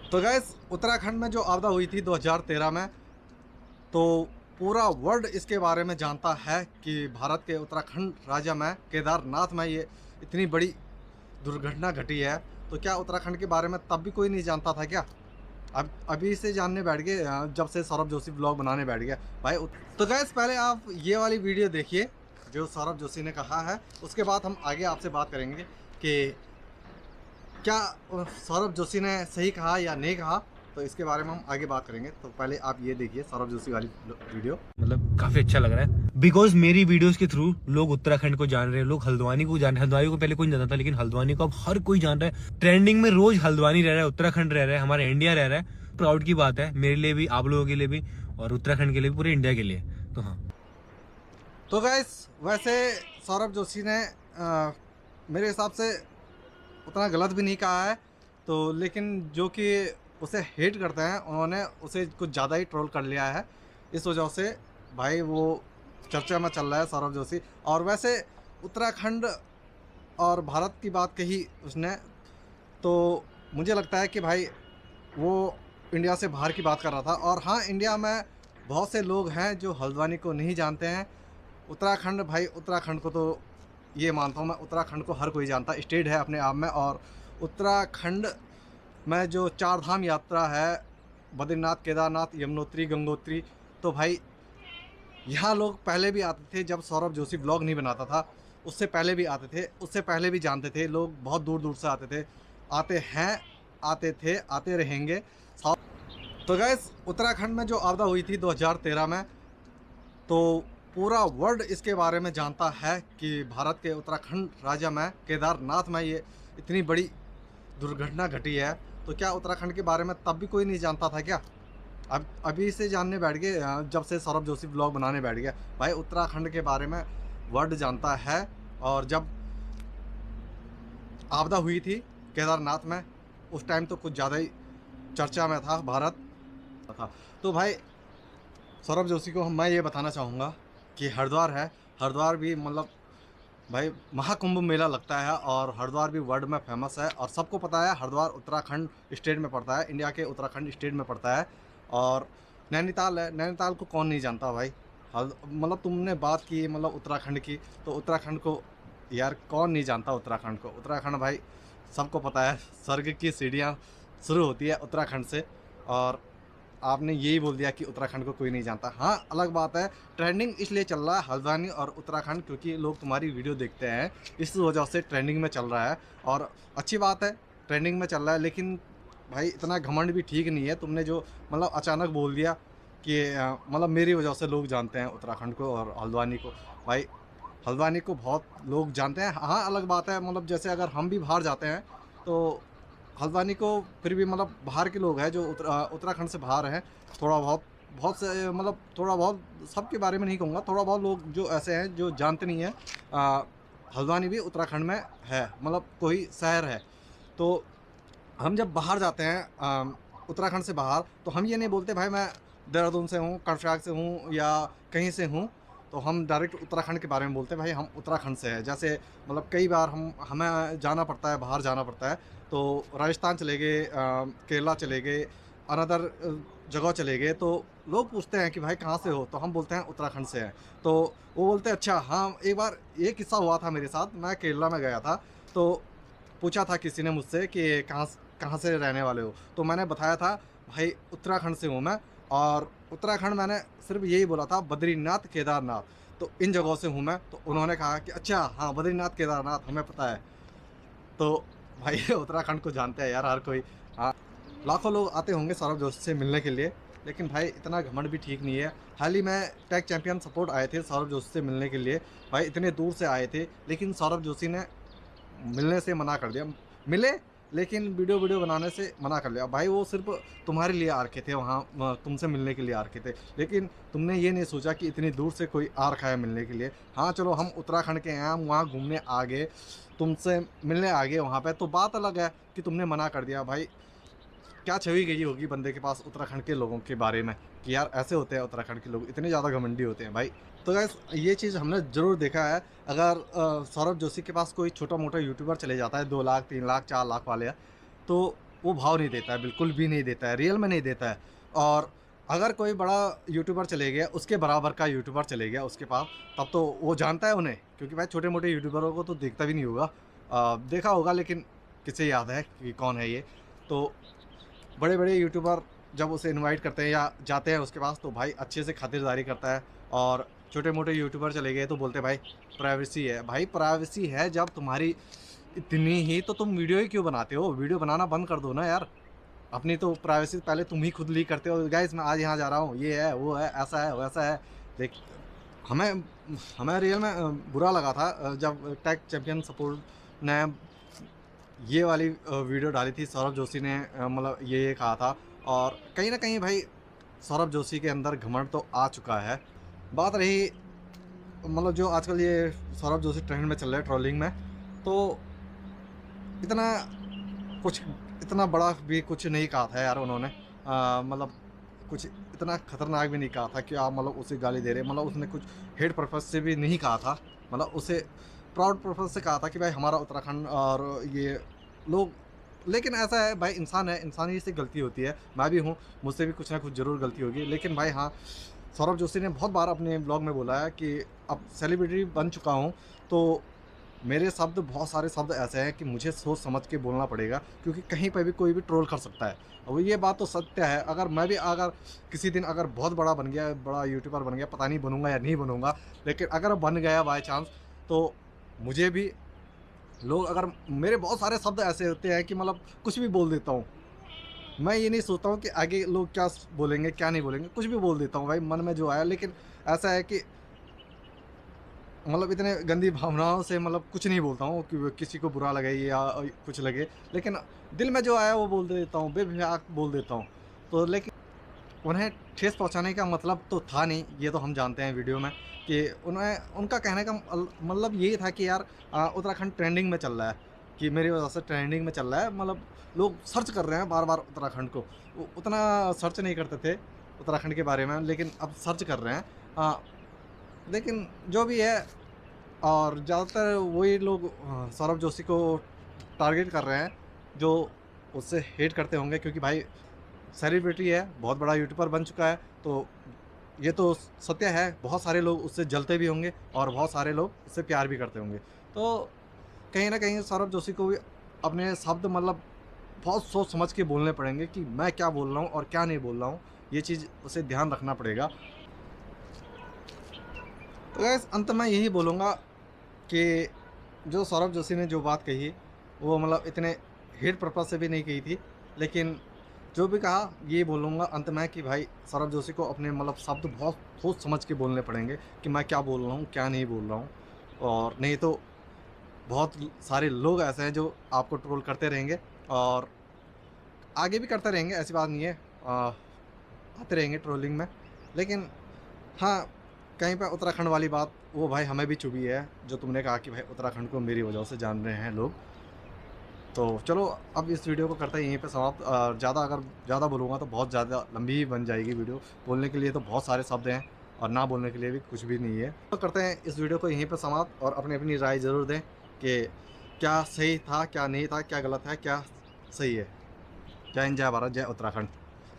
तो गैस उत्तराखंड में जो आपदा हुई थी 2013 में, तो पूरा वर्ल्ड इसके बारे में जानता है कि भारत के उत्तराखंड राज्य में केदारनाथ में ये इतनी बड़ी दुर्घटना घटी है। तो क्या उत्तराखंड के बारे में तब भी कोई नहीं जानता था क्या? अब अभी से जानने बैठ गए, जब से सौरभ जोशी ब्लॉग बनाने बैठ गया भाई। तो गैस पहले आप ये वाली वीडियो देखिए जो सौरभ जोशी ने कहा है, उसके बाद हम आगे आपसे बात करेंगे कि क्या सौरभ जोशी ने सही कहा या नहीं कहा। तो इसके बारे में हम आगे बात करेंगे। तो पहले आप ये देखिए सौरभ जोशी वाली वीडियो। मतलब काफी अच्छा लग रहा है बिकॉज मेरी वीडियोस के थ्रू लोग उत्तराखंड को जान रहे हैं, लोग हल्द्वानी को जान रहे हैं। हल्द्वानी को पहले कोई नहीं जानता था, लेकिन हल्द्वानी को अब हर कोई जान रहा है। ट्रेंडिंग में रोज हल्द्वानी रह रहा है, उत्तराखंड रह रहा है, हमारा इंडिया रह रहा है। प्राउड की बात है मेरे लिए भी, आप लोगों के लिए भी, और उत्तराखंड के लिए भी, पूरे इंडिया के लिए। तो हाँ, तो गैस वैसे सौरभ जोशी ने मेरे हिसाब से उतना गलत भी नहीं कहा है। तो लेकिन जो कि उसे हेट करते हैं उन्होंने उसे कुछ ज़्यादा ही ट्रोल कर लिया है। इस वजह से भाई वो चर्चा में चल रहा है सौरभ जोशी। और वैसे उत्तराखंड और भारत की बात कही उसने, तो मुझे लगता है कि भाई वो इंडिया से बाहर की बात कर रहा था। और हाँ, इंडिया में बहुत से लोग हैं जो हल्द्वानी को नहीं जानते हैं। उत्तराखंड भाई, उत्तराखंड को तो ये मानता हूँ मैं, उत्तराखंड को हर कोई जानता है, स्टेट है अपने आप में। और उत्तराखंड में जो चार धाम यात्रा है, बद्रीनाथ, केदारनाथ, यमुनोत्री, गंगोत्री, तो भाई यहाँ लोग पहले भी आते थे जब सौरभ जोशी ब्लॉग नहीं बनाता था। उससे पहले भी आते थे, उससे पहले भी जानते थे लोग, बहुत दूर दूर से आते थे, आते हैं, आते थे, आते रहेंगे। तो गैस उत्तराखंड में जो आपदा हुई थी 2013 में, तो पूरा वर्ल्ड इसके बारे में जानता है कि भारत के उत्तराखंड राज्य में केदारनाथ में ये इतनी बड़ी दुर्घटना घटी है। तो क्या उत्तराखंड के बारे में तब भी कोई नहीं जानता था क्या? अब अभी से जानने बैठ गए, जब से सौरभ जोशी ब्लॉग बनाने बैठ गया भाई। उत्तराखंड के बारे में वर्ल्ड जानता है। और जब आपदा हुई थी केदारनाथ में, उस टाइम तो कुछ ज़्यादा ही चर्चा में था भारत था। तो भाई सौरभ जोशी को मैं ये बताना चाहूँगा कि हरिद्वार है, हरिद्वार भी मतलब भाई महाकुंभ मेला लगता है, और हरिद्वार भी वर्ल्ड में फेमस है। और सबको पता है हरिद्वार उत्तराखंड स्टेट में पड़ता है, इंडिया के उत्तराखंड स्टेट में पड़ता है। और नैनीताल है, नैनीताल को कौन नहीं जानता भाई। मतलब तुमने बात की मतलब उत्तराखंड की, तो उत्तराखंड को यार कौन नहीं जानता उत्तराखंड को। उत्तराखंड भाई सबको पता है, स्वर्ग की सीढ़ियाँ शुरू होती है उत्तराखंड से। और आपने यही बोल दिया कि उत्तराखंड को कोई नहीं जानता। हाँ, अलग बात है, ट्रेंडिंग इसलिए चल रहा है हल्द्वानी और उत्तराखंड, क्योंकि लोग तुम्हारी वीडियो देखते हैं, इस वजह से ट्रेंडिंग में चल रहा है। और अच्छी बात है, ट्रेंडिंग में चल रहा है। लेकिन भाई इतना घमंड भी ठीक नहीं है। तुमने जो मतलब अचानक बोल दिया कि मतलब मेरी वजह से लोग जानते हैं उत्तराखंड को और हल्द्वानी को। भाई हल्द्वानी को बहुत लोग जानते हैं। हाँ, अलग बात है, मतलब जैसे अगर हम भी बाहर जाते हैं तो हल्द्वानी को फिर भी मतलब बाहर के लोग हैं जो उत्तराखंड से बाहर हैं, थोड़ा बहुत, बहुत से मतलब थोड़ा बहुत, सबके बारे में नहीं कहूँगा, थोड़ा बहुत लोग जो ऐसे हैं जो जानते नहीं हैं हल्द्वानी भी उत्तराखंड में है, मतलब कोई शहर है। तो हम जब बाहर जाते हैं उत्तराखंड से बाहर, तो हम ये नहीं बोलते भाई मैं देहरादून से हूँ, करसोग से हूँ, या कहीं से हूँ। तो हम डायरेक्ट उत्तराखंड के बारे में बोलते हैं भाई हम उत्तराखंड से हैं। जैसे मतलब कई बार हमें जाना पड़ता है, बाहर जाना पड़ता है, तो राजस्थान चले गए, केरला चले गए, अनदर जगह चले गए, तो लोग पूछते हैं कि भाई कहाँ से हो, तो हम बोलते हैं उत्तराखंड से हैं। तो वो बोलते हैं अच्छा। हाँ, एक बार ये किस्सा हुआ था मेरे साथ, मैं केरला में गया था। तो पूछा था किसी ने मुझसे कि कहाँ से रहने वाले हो, तो मैंने बताया था भाई उत्तराखंड से हूँ मैं। और उत्तराखंड मैंने सिर्फ यही बोला था, बद्रीनाथ, केदारनाथ, तो इन जगहों से हूँ मैं। तो उन्होंने कहा कि अच्छा हाँ, बद्रीनाथ, केदारनाथ हमें पता है। तो भाई उत्तराखंड को जानते हैं यार हर कोई। हाँ, लाखों लोग आते होंगे सौरभ जोशी से मिलने के लिए, लेकिन भाई इतना घमंड भी ठीक नहीं है। हाल ही में टैग चैंपियन सपोर्ट आए थे सौरभ जोशी से मिलने के लिए, भाई इतने दूर से आए थे, लेकिन सौरभ जोशी ने मिलने से मना कर दिया। मिले, लेकिन वीडियो वीडियो बनाने से मना कर लिया। भाई वो सिर्फ तुम्हारे लिए आ रखे थे वहाँ, तुमसे मिलने के लिए आ रखे थे, लेकिन तुमने ये नहीं सोचा कि इतनी दूर से कोई आ रखा है मिलने के लिए। हाँ चलो, हम उत्तराखंड के हैं, हम वहाँ घूमने आ गए, तुमसे मिलने आ गए वहाँ पे, तो बात अलग है कि तुमने मना कर दिया। भाई क्या छवि गई होगी बंदे के पास उत्तराखंड के लोगों के बारे में कि यार ऐसे होते हैं उत्तराखंड के लोग, इतने ज़्यादा घमंडी होते हैं भाई। तो गैस ये चीज़ हमने ज़रूर देखा है। अगर सौरभ जोशी के पास कोई छोटा मोटा यूट्यूबर चले जाता है, 2 लाख, 3 लाख, 4 लाख वाले, तो वो भाव नहीं देता है, बिल्कुल भी नहीं देता है, रियल में नहीं देता है। और अगर कोई बड़ा यूट्यूबर चले गया, उसके बराबर का यूट्यूबर चले गया उसके पास, तब तो वो जानता है उन्हें, क्योंकि भाई छोटे-मोटे यूट्यूबरों को तो देखता भी नहीं होगा। देखा होगा लेकिन किसे याद है कि कौन है ये। तो बड़े-बड़े यूट्यूबर जब उसे इनवाइट करते हैं या जाते हैं उसके पास, तो भाई अच्छे से खातिरदारी करता है। और छोटे-मोटे यूट्यूबर चले गए तो बोलते हैं भाई प्राइवेसी है। भाई प्राइवेसी है जब तुम्हारी इतनी ही, तो तुम वीडियो ही क्यों बनाते हो? वीडियो बनाना बंद कर दो ना यार। अपनी तो प्राइवेसी पहले तुम ही खुद लीक करते हो, गाइस मैं आज यहाँ जा रहा हूँ, ये है, वो है, ऐसा है, वैसा है। देख, हमें हमें रियल में बुरा लगा था जब टेक चैंपियन सपोर्ट ने ये वाली वीडियो डाली थी। सौरभ जोशी ने मतलब ये कहा था। और कहीं न कहीं भाई सौरभ जोशी के अंदर घमंड तो आ चुका है। बात रही मतलब जो आजकल ये सौरभ जोशी ट्रेंड में चल रहा है ट्रोलिंग में, तो इतना कुछ इतना बड़ा भी कुछ नहीं कहा था यार उन्होंने। मतलब कुछ इतना खतरनाक भी नहीं कहा था कि आप मतलब उसे गाली दे रहे, मतलब उसने कुछ हेट पर्पज़ से भी नहीं कहा था। मतलब उसे प्राउड पर्पज़ से कहा था कि भाई हमारा उत्तराखंड और ये लोग। लेकिन ऐसा है भाई, इंसान है, इंसानी से गलती होती है, मैं भी हूँ, मुझसे भी कुछ ना कुछ ज़रूर गलती होगी। लेकिन भाई हाँ, सौरभ जोशी ने बहुत बार अपने ब्लॉग में बोला है कि अब सेलिब्रिटी बन चुका हूँ, तो मेरे शब्द, बहुत सारे शब्द ऐसे हैं कि मुझे सोच समझ के बोलना पड़ेगा, क्योंकि कहीं पे भी कोई भी ट्रोल कर सकता है। और ये बात तो सत्य है। अगर मैं भी अगर किसी दिन अगर बहुत बड़ा बन गया, बड़ा यूट्यूबर बन गया, पता नहीं बनूंगा या नहीं बनूंगा, लेकिन अगर बन गया बाय चांस, तो मुझे भी लोग, अगर मेरे बहुत सारे शब्द ऐसे होते हैं कि मतलब कुछ भी बोल देता हूँ। मैं ये नहीं सोचता हूँ कि आगे लोग क्या बोलेंगे क्या नहीं बोलेंगे, कुछ भी बोल देता हूँ भाई मन में जो आया। लेकिन ऐसा है कि मतलब इतने गंदी भावनाओं से मतलब कुछ नहीं बोलता हूँ कि वो किसी को बुरा लगे या कुछ लगे, लेकिन दिल में जो आया वो बोल देता हूँ, बेझिझक बोल देता हूँ। तो लेकिन उन्हें ठेस पहुँचाने का मतलब तो था नहीं, ये तो हम जानते हैं वीडियो में कि उन्हें, उनका कहने का मतलब ये था कि यार उत्तराखंड ट्रेंडिंग में चल रहा है, कि मेरी वजह से ट्रेंडिंग में चल रहा है। मतलब लोग सर्च कर रहे हैं बार बार उत्तराखंड को, उतना सर्च नहीं करते थे उत्तराखंड के बारे में, लेकिन अब सर्च कर रहे हैं। लेकिन जो भी है, और ज़्यादातर वही लोग सौरभ जोशी को टारगेट कर रहे हैं जो उससे हेट करते होंगे, क्योंकि भाई सेलिब्रिटी है, बहुत बड़ा यूट्यूबर बन चुका है। तो ये तो सत्य है, बहुत सारे लोग उससे जलते भी होंगे और बहुत सारे लोग उससे प्यार भी करते होंगे। तो कहीं ना कहीं सौरभ जोशी को भी अपने शब्द मतलब बहुत सोच समझ के बोलने पड़ेंगे कि मैं क्या बोल रहा हूँ और क्या नहीं बोल रहा हूँ। ये चीज़ उसे ध्यान रखना पड़ेगा। तो गैस अंत में यही बोलूँगा कि जो सौरभ जोशी ने जो बात कही, वो मतलब इतने हेट पर्पज़ से भी नहीं कही थी। लेकिन जो भी कहा, ये बोलूँगा अंत में कि भाई सौरभ जोशी को अपने मतलब शब्द बहुत सोच समझ के बोलने पड़ेंगे कि मैं क्या बोल रहा हूँ, क्या नहीं बोल रहा हूँ। और नहीं तो बहुत सारे लोग ऐसे हैं जो आपको ट्रोल करते रहेंगे और आगे भी करते रहेंगे, ऐसी बात नहीं है। आते रहेंगे ट्रोलिंग में। लेकिन हाँ, कहीं पे उत्तराखंड वाली बात, वो भाई हमें भी चुभी है, जो तुमने कहा कि भाई उत्तराखंड को मेरी वजह से जान रहे हैं लोग। तो चलो अब इस वीडियो को करते हैं यहीं पे समाप्त। ज़्यादा अगर ज़्यादा बोलूँगा तो बहुत ज़्यादा लंबी ही बन जाएगी वीडियो। बोलने के लिए तो बहुत सारे शब्द हैं और ना बोलने के लिए भी कुछ भी नहीं है। तो करते हैं इस वीडियो को यहीं पे समाप्त, और अपनी अपनी राय ज़रूर दें कि क्या सही था, क्या नहीं था, क्या गलत है, क्या सही है। जय हिंद, जय भारत, जय उत्तराखंड।